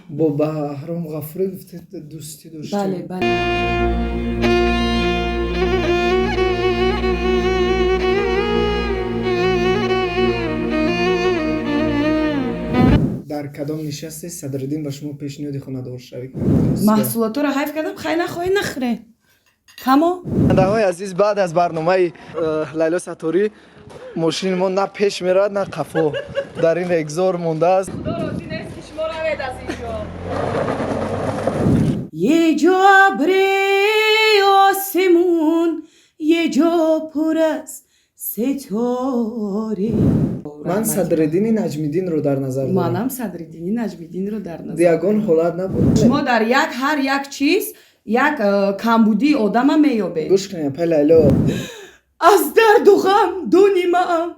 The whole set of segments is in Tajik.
با بهرام غفوری گفتید دوستی داشتی؟ بله بله. در کدام نشستی صدرالدین به شما پیشنهاد خانه شریک محصولات رو حیف کردم خیلی نخواهی نخره. تمام. های عزیز بعد از برنامه لیلا ستاری ماشین ما نه پیش میرد نه قفا در این اگزار مونده است. یه جا ابری آسمون یه جا پر از ستاره. من صدرالدین نجمیدین رو در نظر دارم. منم صدرالدین نجمیدین رو در نظر دیگون حالت نبود. شما در هر یک چیز یک کمبودی آدم میابه. گوش کنیم پای لیلا. از درد و غم دو نیمه‌ام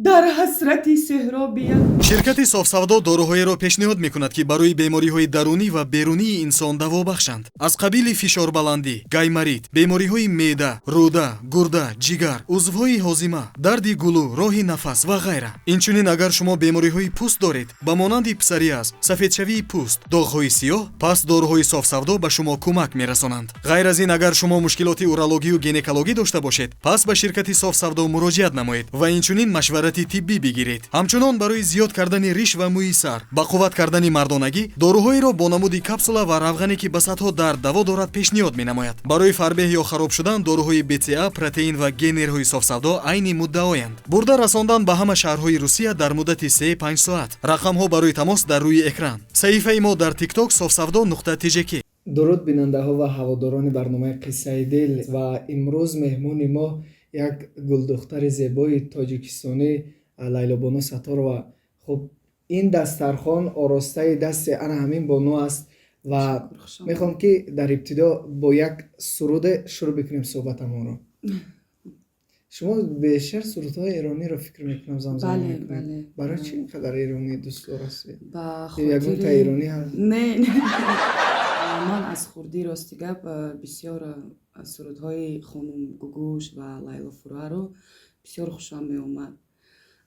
در حسرتی صحرا بیام. شرکت صاف‌سودا داروهایро пешниҳод мекунад ки барои бемориҳои дарунӣ ва берунии инсон даво бахшанд. Аз қабили фишорбаландӣ, гаймарит, бемориҳои меъда, рӯда, гурда, ҷигар, узвҳои ҳозима, дарди гулӯ, роҳи нафас ва ғайра. Инчунин агар шумо бемориҳои пӯст доред, ба монанди псориаз, сафедшавии пӯст, доғҳои сиёҳ, пас дороҳои софсавдо ба шумо кӯмак мерасонанд. Ғайр аз ин агар шумо мушкилоти урологию гинекологӣ дошта бошед, пас ба ширкати софсавдо муроҷиат намоед ва инчунин машварати тиббӣ бигиред. Ҳамчунон барои зиёд кардани риш ва мӯи сар, ба қувват кардани мардонагӣ, доруҳоеро бо намуди капсула ва равғане ки ба садҳо дард даво дорад пешниҳод менамояд. Барои фарбеҳ ё хароб шудан доруҳои БЦА, протеин ва генерҳои софсавдо айни муддаоянд. Бурда расондан ба ҳама шаҳрҳои Русия дар муддати 3-5 соат. Рақамҳо барои тамос дар рӯи экран. Саҳифаи мо дар TikTok sofsavdo.tjk. درود بیننده ها و هواداران برنامه قصه دل و امروز مهمون ما یک گلدختر زیبای تاجیکستانی لیلا بانو ستار و خب این دسترخوان آراسته دست انا همین بانو است و میخوام که در ابتدا با یک سرود شروع بکنیم صحبت ما رو. شما بیشتر سرودهای ایرانی رو فکر میکنم زمزمه میکنید. بله. برای چی اینقدر ایرانی دوست دارید؟ با یگون تا ایرانی هست؟ نه من از خوردی راستی گپ بسیار سرودهای خانم گوگوش و لیلا فروغ رو بسیار خوشم می اومد.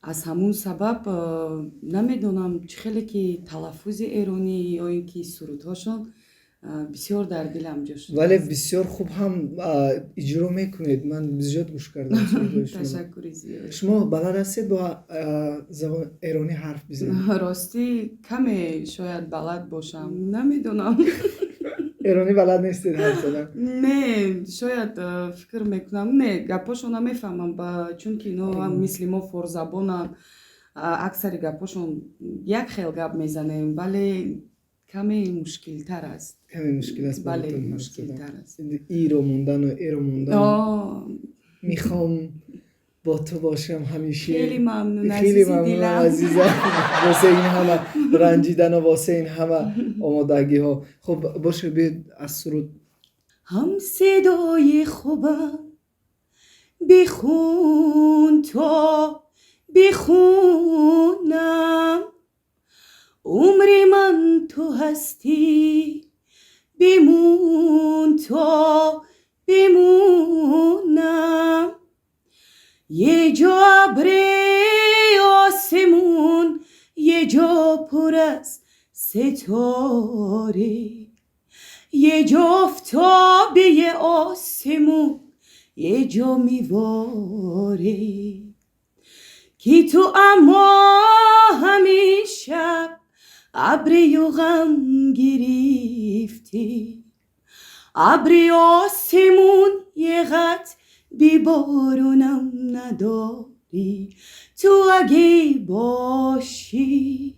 از همون سبب نمیدونم چه خیلی که تلفظ ایرانی یا اینکه سرودهاشون بسیار در دلم جا شد. ولی بسیار خوب هم اجرا میکنید. من زیاد گوش کردم سرودهای شما. تشکر زیاد. شما بلد هستید با زبان ایرانی حرف بزنید؟ راستی کمی شاید بلد باشم نمیدونم. ایرانی بلد نیستید حرف زدن؟ نه شاید فکر میکنم نه گپاشو نمیفهمم با چون که اینا هم مثل ما فورزبانن اکثر گپاشون یک خیل گپ میزنیم ولی کمی مشکل تر است. کمی مشکل است. بله مشکل تر است. ای رو موندن و ای رو موندن. میخوام با تو باشم همیشه. خیلی ممنون خیلی ممنون عزیزم واسه این همه رنجیدن و واسه این همه آمادگی ها. خب باشه بید از سرود. هم صدای خوبم بخون تا بخونم عمر من تو هستی بمون تا بمونم یه جا ابری آسمون یه جا پر از ستاره یه جا آفتابه آسمون یه جا میواره کی تو اما همیشه ابری و غم گرفتی ابری آسمون یه قط بی بارونم نداری تو اگه باشی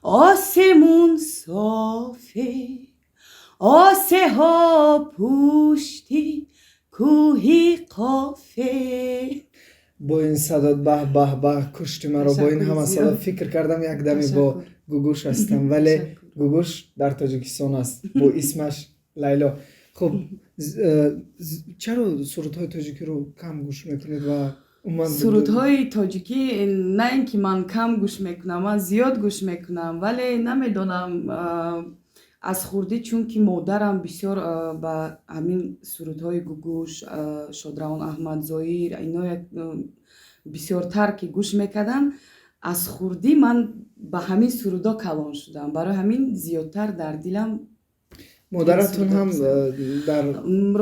آسمون صافه آسه ها پوشتی کوهی قافه. با این صدا به به به کشتی مرا. با این همه صدا فکر کردم یک دمی با گوگوش هستم ولی گوگوش در تاجیکستان است با اسمش لیلا. خب چرا سرودهای تاجیکی رو کم گوش میکنید و سرودهای تاجیکی نه اینکه من کم گوش میکنم من زیاد گوش میکنم ولی نمیدونم از خوردی چون که مادرم بسیار با همین سرودهای گوگوش شادروان احمد زاهیر اینا بسیار تر که گوش میکردن аз хурдӣ ман ба ҳамин сурудо калон шудам. Барои ҳамин зиёдтар дар дилам модаратон ҳам дар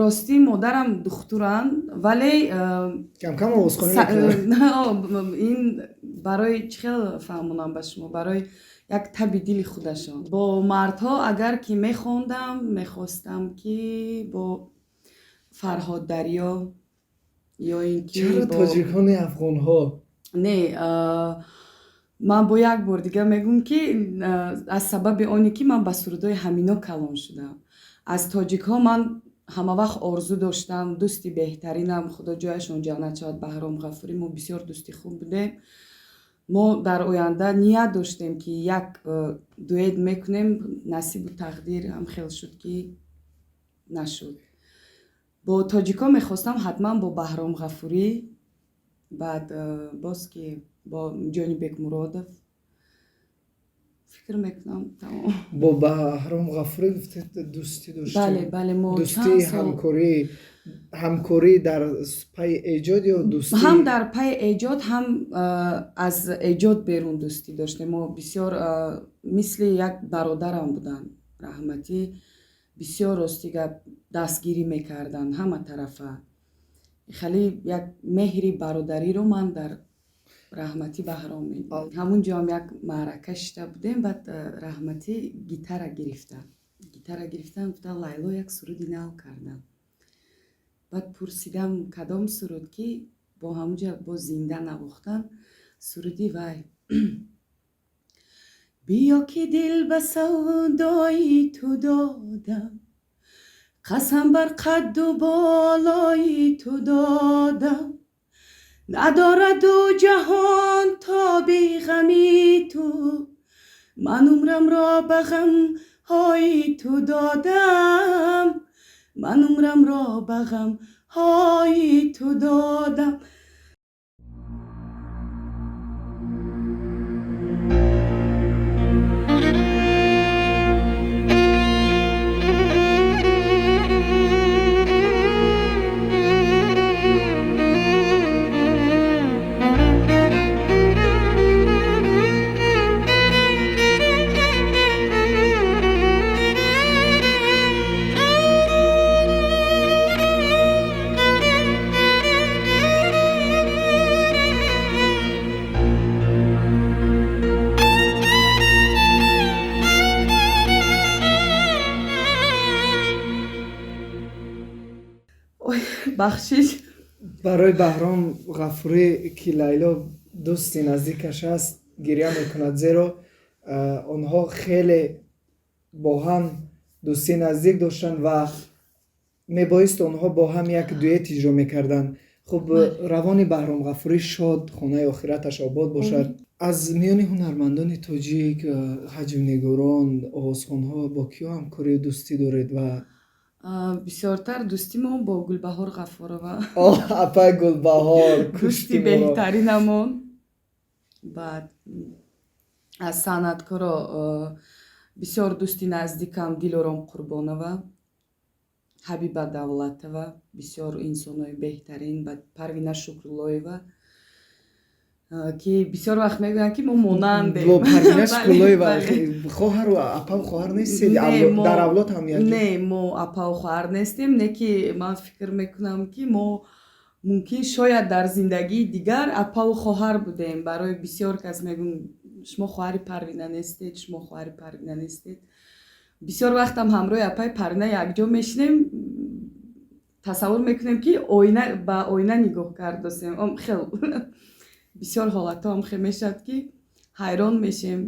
ростӣ модарам духтуранд, вале камкам овозхонӣ мекунанд. ин барои чӣ хел фаҳмонам ба шумо, барои як таби дили худашон. Бо мардҳо агар ки мехондам, мехостам ки бо Фарҳод Дарё ё ин ки чаро тоҷикони афғонҳо? Не, ман бо як бор дига мегӯм ки аз сабаби оне ки ман ба сурудҳои ҳамино калон шудам. Аз тоҷикҳо ман ҳама вақт орзу доштам, дӯсти беҳтаринам, худо ҷояшон ҷаннат шавад, Баҳром Ғафурӣ, мо бисёр дӯсти хуб будем. Мо дар оянда ният доштем ки як дуэт мекунем, насибу тақдир ҳам хел шуд ки нашуд. Бо тоҷикҳо мехостам ҳатман бо Баҳром Ғафурӣ, баъд боз ки бо Ҷонибек Муродов фикр мекунам тамом. бо Баҳром Ғафурӣ гуфтед дӯстӣ доштед? Бале, бале, мо дӯстӣ, чанд сол ҳамкорӣ дар пайи эҷод ё дӯстӣ? ҳам дар пайи эҷод, ҳам аз эҷод берун дӯстӣ доштем. Мо бисёр мисли як бародарам буданд. Раҳматӣ бисёр рости гап дастгирӣ мекарданд ҳама тарафа. Хеле як меҳри бародариро ман дар Раҳматӣ Баҳром медидам. Ҳамун ҷо ҳам як маърака шида будем, баъд Раҳматӣ гитара гирифтан, гуфтан Лайло як суруди нав кардам. Баъд пурсидам кадом суруд, ки бо ҳамунҷа бо зинда навохтан суруди вай. Биё ки дил ба савдои ту додам, қасам бар қадду болои ту додам, надорад ду ҷаҳон тоби ғами ту, ман умрамро ба ғамҳои ту додам, ман умрамро ба ғамҳои ту додам. бахшиш барои Баҳром Ғафурӣ ки Лайло дӯсти наздикаш аст гирья мекунад, зеро онҳо хеле бо ҳам дӯстӣ наздик доштанд ва мебоист онҳо бо ҳам як дуэт иҷро мекарданд. хуб, равони Баҳром Ғафурӣ шод, хонаи охираташ обод бошад. аз миёни ҳунармандони тоҷик, ҳаҷвинигорон, овозхонҳо бо киё ҳамкорӣ дӯстӣ доред? Ва бисёртар дӯстӣ мо бо Гулбаҳор Ғафурова, апа Гулбаҳор дӯсти беҳтаринамон. Баъд аз санъаткоро бисёр дӯсти наздикам Дилором Қурбонова, Ҳабиба Давлатова, бисёр инсонои беҳтарин, баъд Парвина Шукруллоева, ки бисёр вақт мегӯянд ки мо монандем. бо Парвина Шукруллоева хоҳару апа хӯҳар нестед? дар авлод ҳам як? Не, мо апау хоҳар нестем. Не ки ман фикр мекунам ки мо мумкин шояд дар зиндагии дигар апау хоҳар будем. Барои бисёр кас мегӯм шумо хоҳари Парвина нестед, шумо хоҳари Парвина нестед. бисёр вақтам ҳамроҳи апаи Парвина якҷо мешинем, тасаввур мекунем ки ба оина нигоҳ кардосем. Хел бисёр ҳолатҳо ҳам хел мешавад ки ҳайрон мешем.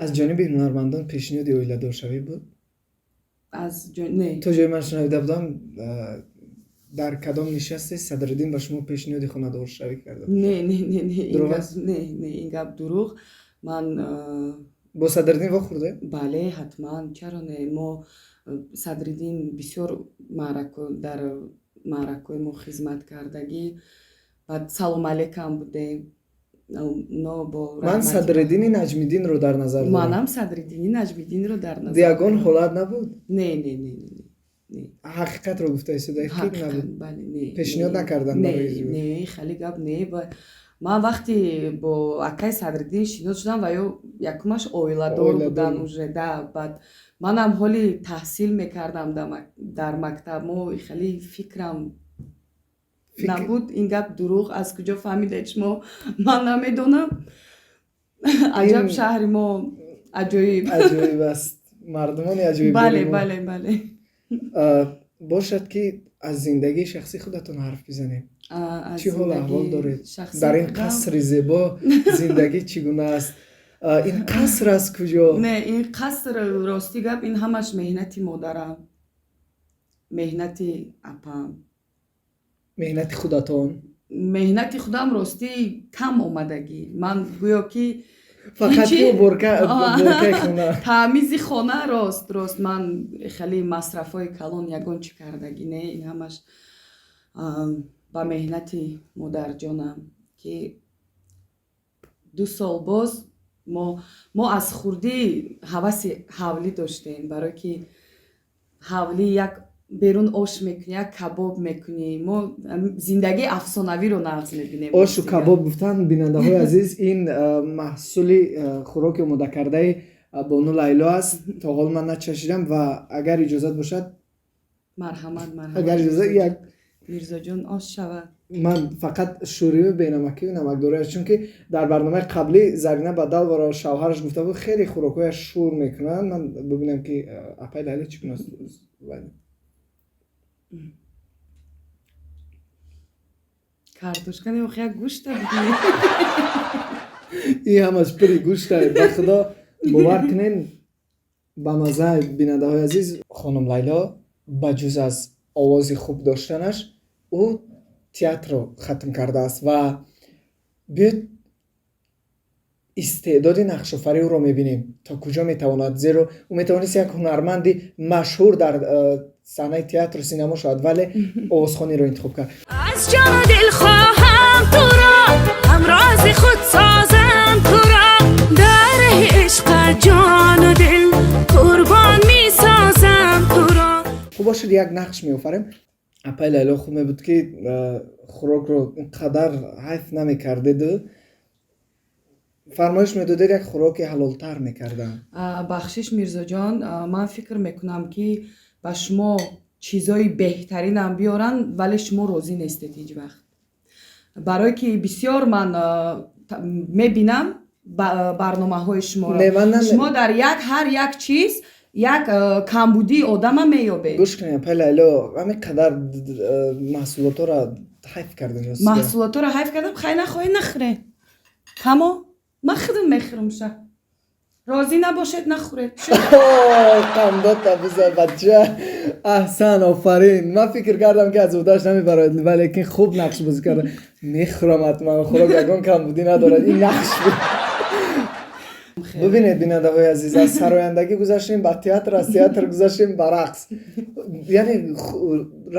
аз ҷониби ҳунармандон пешниҳоди оиладоршавӣ буд? Не. то ҷои ман шунавида будам дар кадом нишасте Садриддин ба шумо пешниҳоди хонадоршавӣ карда? Не, ин гап дурӯғ. Ман бо Садриддин вохӯрде? Бале, ҳатман, чаро не. Мо Садриддин бисёр дар маъракаҳои мо хизмат кардагӣ, баъд Салом алейкам будем. ман Садриддини Наҷмиддинро дар назар дорам. Манам Садриддини Наҷмиддинро дар назар. Ягон ҳолат набуд? Не. ҳақиқатро гуфтаистед? Ҳақиқат, бале, не. пешниҳод накарданд? Не, хеле гап не. ман вақте бо акаи Садриддин шинос шудам ва ё якумаш оиладор будан уже да баъд манам ҳоли таҳсил мекардам дар мактаб мо хеле фикрам набуд ин гап дурӯғ аз куҷо фаҳмидед шумо ман намедонам аҷаб шаҳри мо аҷоиб аст мардумони аҷоиб бале бале бале бошад ки аз зиндагии шахсӣ худатон ҳарф бизанем чӣ ҳол аҳвол доред дар ин қасри зебо зиндагӣ чӣ гуна аст ин қаср аз куҷо не ин қаср рости гап ин ҳамаш меҳнати модарам меҳнати апам меҳнати худатон меҳнати худам ростӣ кам омадагӣ ман гӯё ки фақат боркаи хона таъмизи хона рост ман хеле масрафҳои калон ягон чӣ кардагӣ не ин ҳамаш ба меҳнати модарҷонам ки 2 сол боз мо аз хурдӣ ҳаваси ҳавлӣ доштем барое ки ҳавлӣ як берун ош мекунӣ як кабоб мекунӣ мо зиндагии афсонавиро нағз мебинем ошу кабоб гуфтан бинандаҳои азиз ин маҳсули хӯроки омодакардаи бону лайло аст то ҳол ман начашидам ва агар иҷозат бошад марҳамат агар иҷозат як мирзоҷон ош шавад ман фақат шӯрию бенамакию намакдорӣ аст чунки дар барномаи қаблӣ Зарина Бадалваро шавҳараш гуфта буд хеле хӯрокҳояш шӯр мекунанд ман бибинам ки апаи Лайло чӣ гуна аст картошка не охи як гӯшта бидӣ ин ҳамаш пури гӯшта ба худо бовар кунен ба маззаи бинандаҳои азиз хонум Лайло ба ҷуз аз овози хуб доштанаш ӯ театрро хатм кардааст ва биёд истеъдоди нақшофарӣ ӯро мебинем то куҷо метавонад зеро ӯ метавонист як ҳунарманди машҳур дар саҳнаи театру синемо шавад вале овозхониро интихоб кард аз ҷону дил хоҳам туро ҳамрози худ созам туро дар раҳи ишқат ҷону дил қурбон месозам туро хуб бошад як нақш меофарем апаи Лайло хуб мебуд ки хӯрокро инқадар ҳайф намекардеду фармоиш медодед як хӯроки ҳалолтар мекардам бахшиш мирзоҷон ман фикр мекунам ки ба шумо чизои беҳтаринам биёран вале шумо розӣ нестед ҳеҷ вақт барое ки бисёр ман мебинам барномаҳои шуморо шумо дар ҳар як чиз як камбудии одама меёбед гӯш кунед апаи Лайло ҳамин қадар маҳсулоторо ҳайф кардем маҳсулоторо ҳайф кардам хай нахоҳед нахӯред тамо ман худам мехӯрам ша розӣ набошед нахӯред қамдота биза бача аҳсан офарин ман фикр кардам ки аз удаш намебарояд валекин хуб нақш бозӣ карда мехӯрам ҳатман хӯрок ягон камбудӣ надорад ин нақш буд бубинед бинандаҳои азиз аз сарояндагӣ гузаштем ба театр аз театр гузаштем ба рақс яъне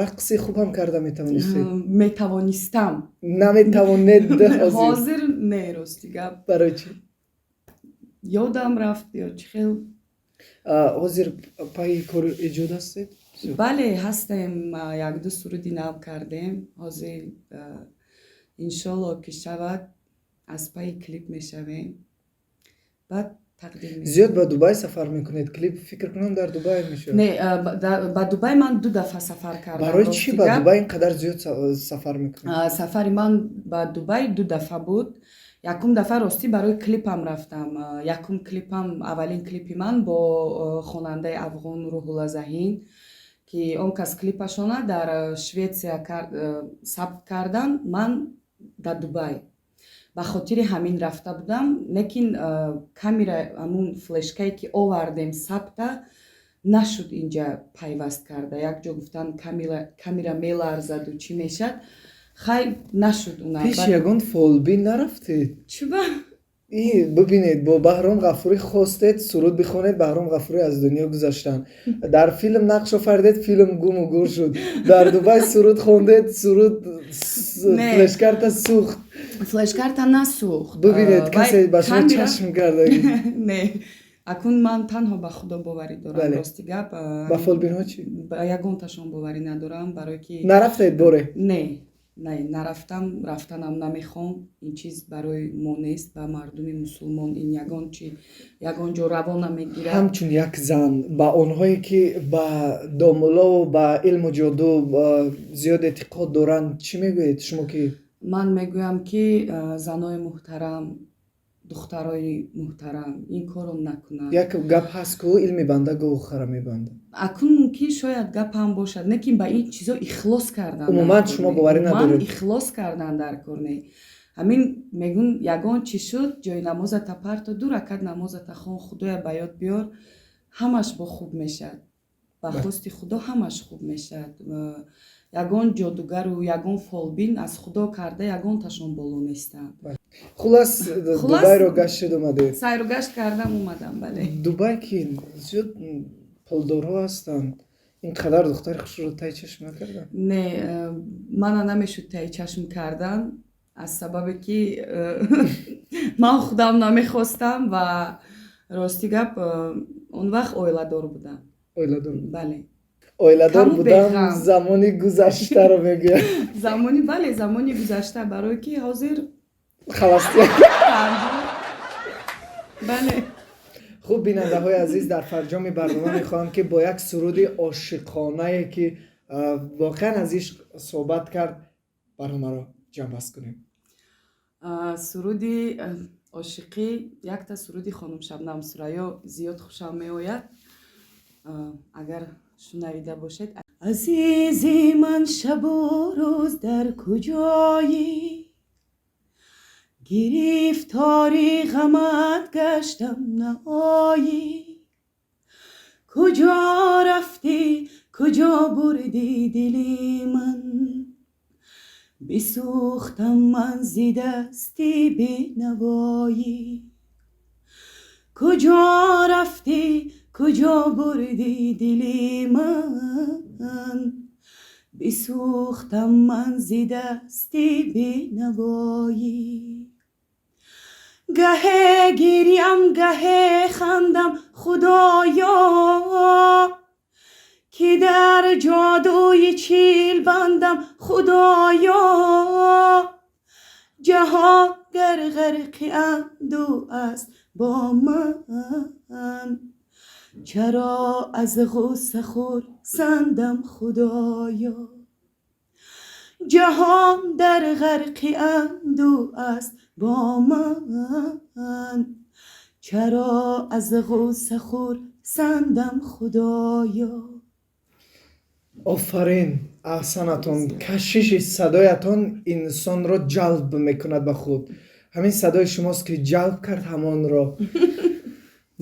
рақси хубам карда метавонистед метавонистам наметавонед ҳозир не рости гап барои чӣ ёдам рафт ё чӣ хел ҳозир пайи кори эҷод ҳастед бале ҳастем 1-2 суруди нав кардем ҳозир иншоалло ки шавад аз пайи клип мешавем баъд тақдим зиёд ба Дубай сафар мекунед клип фикр кунам дар Дубай мешавад не ба Дубай ман 2 дафъа сафар кардам барои чӣ ба Дубай ин қадар зиёд сафар мекунед сафари ман ба Дубай 2 дафъа буд якум дафъа ростӣ барои клипам рафтам якум клипам аввалин клипи ман бо хонандаи афғон Рӯҳулла Заҳин ки он кас клипашона дар Шветсия сабт кардан ман дар Дубай ба хотири ҳамин рафта будам лекин камера ҳамун флешкае ки овардем сабта нашуд инҷа пайваст карда якҷо гуфтан камера меларзаду чӣ мешад хай нашуд уна пеш ягон фолбин нарафтед чуба бубинед бо Баҳром Ғафурӣ хостед суруд бихонед Баҳром Ғафурӣ аз дунё гузаштан дар филм нақш офардед филм гуму гур шуд дар Дубай суруд хондед суруд флешкарта сӯхт флешкарта насӯхт бубинед касе ба шумо чашм кардаги не акун ман танҳо ба худо боварӣ дорам рости гап ба фолбинҳо чӣ ба ягонташон боварӣ надорам барое ки нарафтед боре не не нарафтам, рафтанам намехоҳам. Ин чиз барои мо нест, ба мардуми мусулмон ин ягон ҷо раво намегирад. ҳамчун як зан ба онҳое ки ба домулову ба илму ҷоду зиёд эътиқод доранд чӣ мегӯед шумо? Ки ман мегӯям ки занои муҳтарам, духтарои муҳтарам ин корро накунанд. як гап ҳаст ку илми банда гӯхара мебандад. акун мумкин шояд гап ҳам бошад, не ки ба ин чизо ихлос кардан. Умуман шумо боварӣ надоред. Ихлос кардан дар кор не. ҳамин мегӯн ягон чӣ шуд, ҷои намозата парту 2 ракат намозата хон, худоя ба ёд биёр, ҳамаш бо хуб мешад. ба хости худо ҳамаш хуб мешад. ягон ҷодугару ягон фолбин аз худо карда ягонташон боло нестанд. хулас дубайро гаштед омадед? сайру гашт кардам омадам. бале дубай ки зиёд пулдорҳо ҳастанд, ин қадар духтари хушро тай чашм накарданд? не, мана намешуд таи чашм кардан, аз сабабе ки ман худам намехостам ва рости гап он вақт оиладор будам. Оиладор? бале оиладор Каму будам бехам. замони гузаштаро мегӯяд. замони гузашта, барое ки ҳозир халастия. бале хуб, бинандаҳои азиз, дар фарҷоми барнома мехоҳам ки бо як суруди ошиқонае ки воқеан аз ишқ суҳбат кард барномаро ҷамъбаст кунем. суруди ошиқӣ, якта суруди хонум Шабнам Сурайё зиёд хушам меояд. агар шунавида бошед. азизи ман шабу рӯз дар куҷоӣ, гирифтори ғамат гаштам наоӣ. куҷо рафтӣ, куҷо бурдӣ дили ман, бисӯхтам ман зи дасти бенавоӣ. куҷо рафтӣ, куҷо бурдӣ дили ман, бисӯхтам ман зи дасти бенавоӣ. гаҳе гирям, гаҳе хандам, худоё, ки дар ҷодуи чил бандам, худоё. ҷаҳон дар ғарқи анду аст бо ман, чаро аз ғусса хурсандам, худоё. ҷаҳон дар ғарқи анду аст бо ман, чаро аз ғусса хурсандам, худоё. офарин, аҳсанатон. кашиши садоятон инсонро ҷалб мекунад ба худ. ҳамин садои шумост ки ҷалб кард ҳамонро.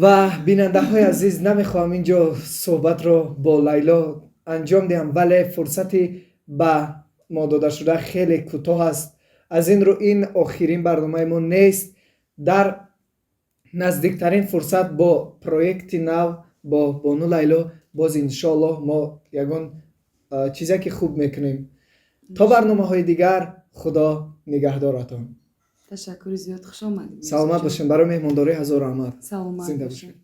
ва бинандаҳои азиз, намехоҳам ин ҷо суҳбатро бо Лайло анҷом диҳам, вале фурсати ба мо додашуда хеле кӯтоҳ аст. аз ин рӯ ин охирин барномаи мо нест. дар наздиктарин фурсат бо проекти нав бо Бону Лайло боз иншоаллоҳ мо ягон чизе ки хуб мекунем. то барномаҳои дигар, худо нигаҳдоратон. ташаккури зиёд, хуш омадед. саломат бошем. барои меҳмондорӣ ҳазор раҳмат. саломат Зинда бошед. бошед.